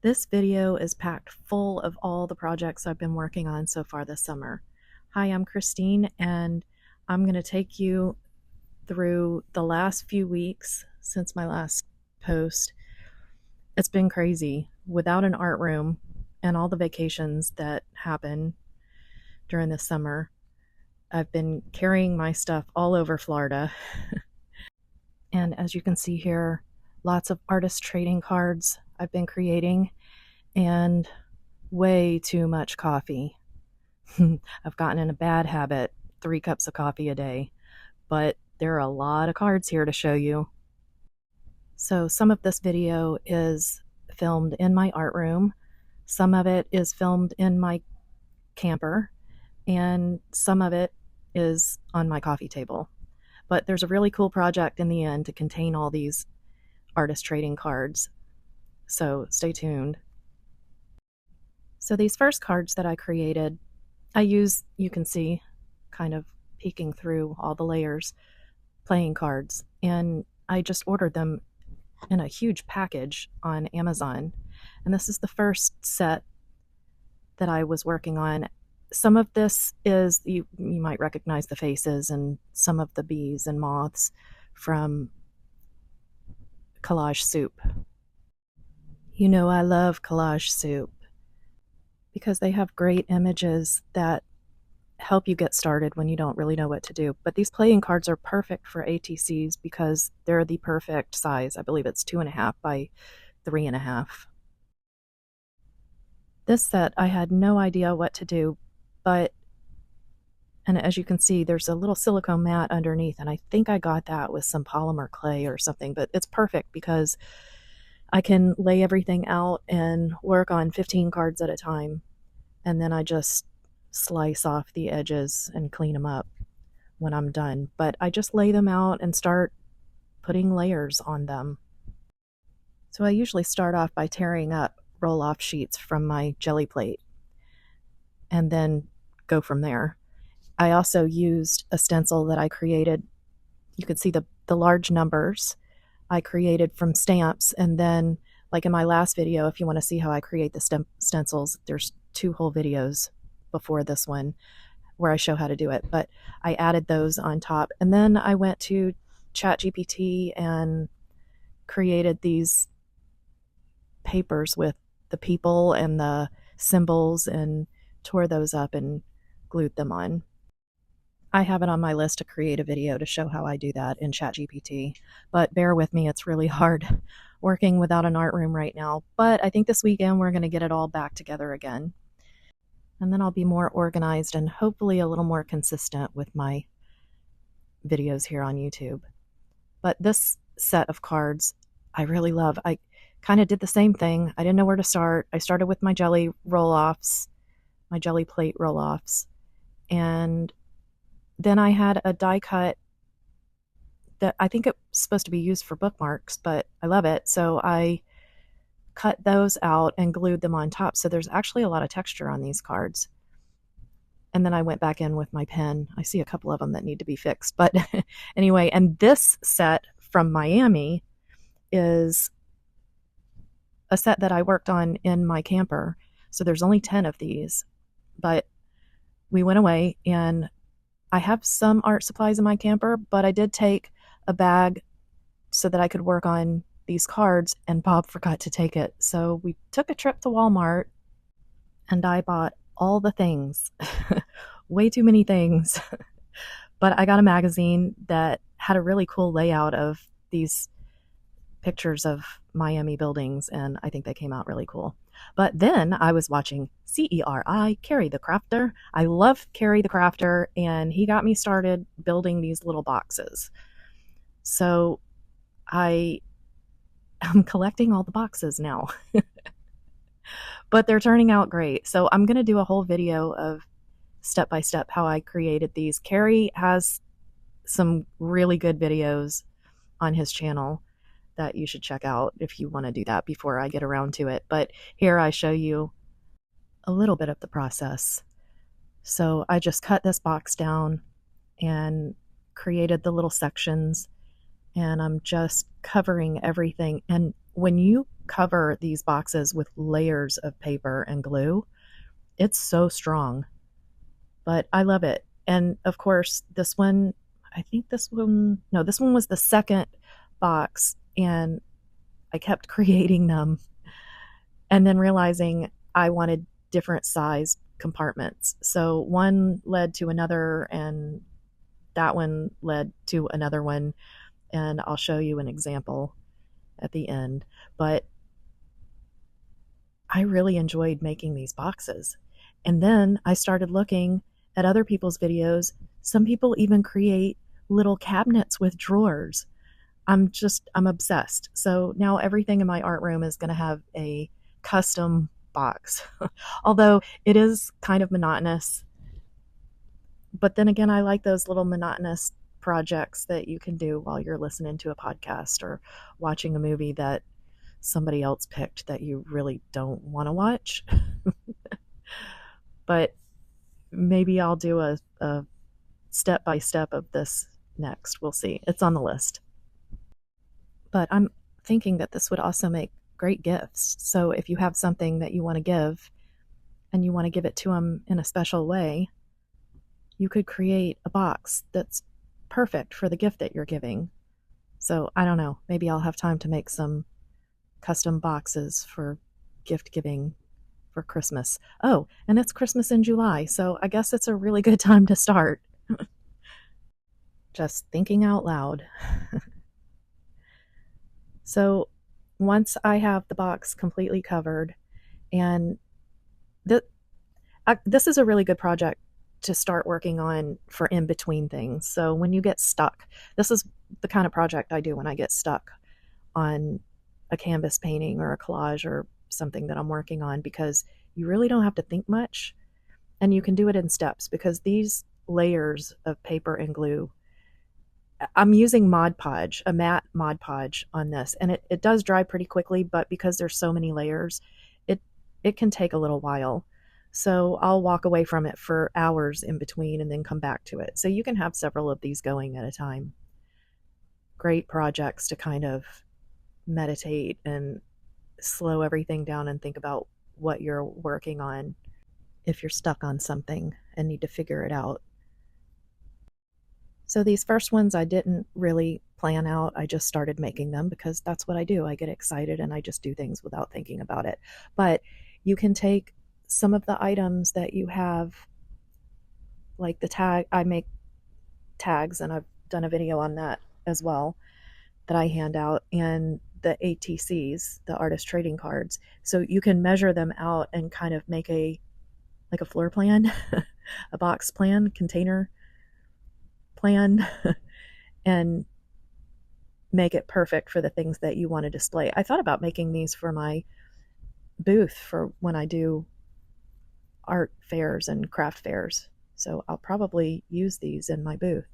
This video is packed full of all the projects I've been working on so far this summer. Hi, I'm Christine, and I'm going to take you through the last few weeks since my last post. It's been crazy without an art room and all the vacations that happen during the summer. I've been carrying my stuff all over Florida. And as you can see here, lots of artist trading cards I've been creating and way too much coffee. I've gotten in a bad habit, 3 cups of coffee a day, but there are a lot of cards here to show you. So some of this video is filmed in my art room, some of it is filmed in my camper, and some of it is on my coffee table. But there's a really cool project in the end to contain all these artist trading cards, so stay tuned. So these first cards that I created, I use, you can see, kind of peeking through all the layers, playing cards, and I just ordered them in a huge package on Amazon. And this is the first set that I was working on. Some of this is, you might recognize the faces and some of the bees and moths from Collage Soup. You know I love Collage Soup because they have great images that help you get started when you don't really know what to do. But these playing cards are perfect for ATCs because they're the perfect size. I believe it's 2.5 by 3.5. This set, I had no idea what to do, and as you can see, there's a little silicone mat underneath, and I think I got that with some polymer clay or something, but it's perfect because I can lay everything out and work on 15 cards at a time, and then I just slice off the edges and clean them up when I'm done. But I just lay them out and start putting layers on them. So I usually start off by tearing up roll-off sheets from my jelly plate and then go from there. I also used a stencil that I created. You can see the large numbers I created from stamps, and then, like in my last video, if you want to see how I create the stencils, there's 2 whole videos before this one where I show how to do it, but I added those on top. And then I went to ChatGPT and created these papers with the people and the symbols and tore those up and glued them on. I have it on my list to create a video to show how I do that in ChatGPT, but bear with me, it's really hard working without an art room right now. But I think this weekend we're going to get it all back together again. And then I'll be more organized and hopefully a little more consistent with my videos here on YouTube. But this set of cards I really love. I kind of did the same thing. I didn't know where to start. I started with my jelly roll-offs, my jelly plate roll-offs, and then I had a die cut that I think it's supposed to be used for bookmarks, but I love it. So I cut those out and glued them on top. So there's actually a lot of texture on these cards. And then I went back in with my pen. I see a couple of them that need to be fixed. But anyway, and this set from Miami is a set that I worked on in my camper. So there's only 10 of these. But we went away, and I have some art supplies in my camper, but I did take a bag so that I could work on these cards, and Bob forgot to take it. So we took a trip to Walmart, and I bought all the things. Way too many things. But I got a magazine that had a really cool layout of these pictures of Miami buildings, and I think they came out really cool. But then I was watching Ceri, Ceri the Crafter. I love Ceri the Crafter, and he got me started building these little boxes. So I am collecting all the boxes now. But they're turning out great. So I'm going to do a whole video of step-by-step how I created these. Ceri has some really good videos on his channel that you should check out if you want to do that before I get around to it. But here I show you a little bit of the process. So I just cut this box down and created the little sections, and I'm just covering everything. And when you cover these boxes with layers of paper and glue. It's so strong, but I love it. And of course, this one, I think this one, no, this one was the second box, and I kept creating them and then realizing I wanted different sized compartments. So one led to another, and that one led to another one. And I'll show you an example at the end. But I really enjoyed making these boxes. And then I started looking at other people's videos. Some people even create little cabinets with drawers. I'm obsessed. So now everything in my art room is going to have a custom box. Although it is kind of monotonous. But then again, I like those little monotonous projects that you can do while you're listening to a podcast or watching a movie that somebody else picked that you really don't want to watch. But maybe I'll do a step by step of this next. We'll see. It's on the list. But I'm thinking that this would also make great gifts. So if you have something that you want to give and you want to give it to them in a special way, you could create a box that's perfect for the gift that you're giving. So I don't know, maybe I'll have time to make some custom boxes for gift giving for Christmas. Oh, and it's Christmas in July, so I guess it's a really good time to start. Just thinking out loud. So once I have the box completely covered, and this is a really good project to start working on for in between things. So when you get stuck, this is the kind of project I do when I get stuck on a canvas painting or a collage or something that I'm working on, because you really don't have to think much and you can do it in steps, because these layers of paper and glue, I'm using Mod Podge, a matte Mod Podge on this, and it does dry pretty quickly, but because there's so many layers, it can take a little while. So I'll walk away from it for hours in between and then come back to it. So you can have several of these going at a time. Great projects to kind of meditate and slow everything down and think about what you're working on if you're stuck on something and need to figure it out. So these first ones I didn't really plan out. I just started making them because that's what I do. I get excited and I just do things without thinking about it. But you can take some of the items that you have, like the tag, I make tags and I've done a video on that as well, that I hand out, and the ATCs, the artist trading cards. So you can measure them out and kind of make a floor plan, a box plan, container plan, and make it perfect for the things that you want to display. I thought about making these for my booth for when I do art fairs and craft fairs. So I'll probably use these in my booth.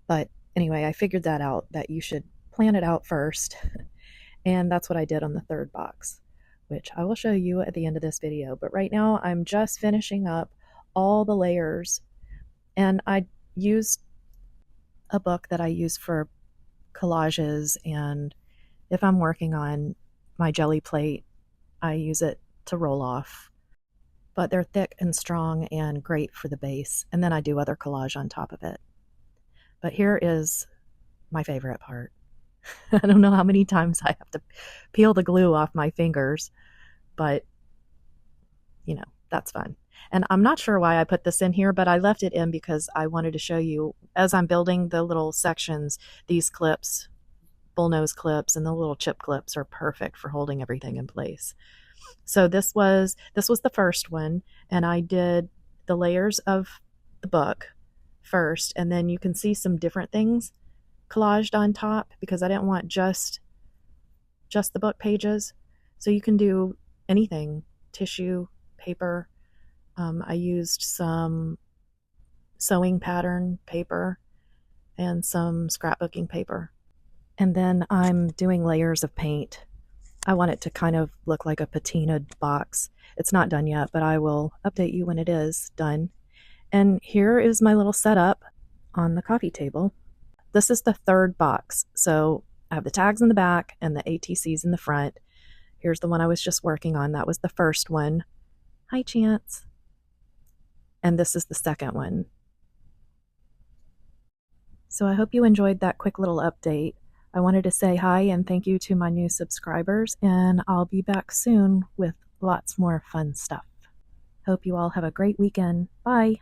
But anyway, I figured that out, that you should plan it out first. And that's what I did on the third box, which I will show you at the end of this video. But right now I'm just finishing up all the layers, and I used a book that I use for collages, and if I'm working on my jelly plate, I use it to roll off. But they're thick and strong and great for the base, and then I do other collage on top of it. But here is my favorite part. I don't know how many times I have to peel the glue off my fingers, but you know, that's fun. And I'm not sure why I put this in here, but I left it in because I wanted to show you, as I'm building the little sections, these clips, bullnose clips, and the little chip clips are perfect for holding everything in place. So this was the first one, and I did the layers of the book first, and then you can see some different things collaged on top because I didn't want just the book pages. So you can do anything, tissue, paper. I used some sewing pattern paper and some scrapbooking paper. And then I'm doing layers of paint. I want it to kind of look like a patinaed box. It's not done yet, but I will update you when it is done. And here is my little setup on the coffee table. This is the third box. So I have the tags in the back and the ATCs in the front. Here's the one I was just working on. That was the first one. Hi, Chance. And this is the second one. So I hope you enjoyed that quick little update. I wanted to say hi and thank you to my new subscribers, and I'll be back soon with lots more fun stuff. Hope you all have a great weekend. Bye.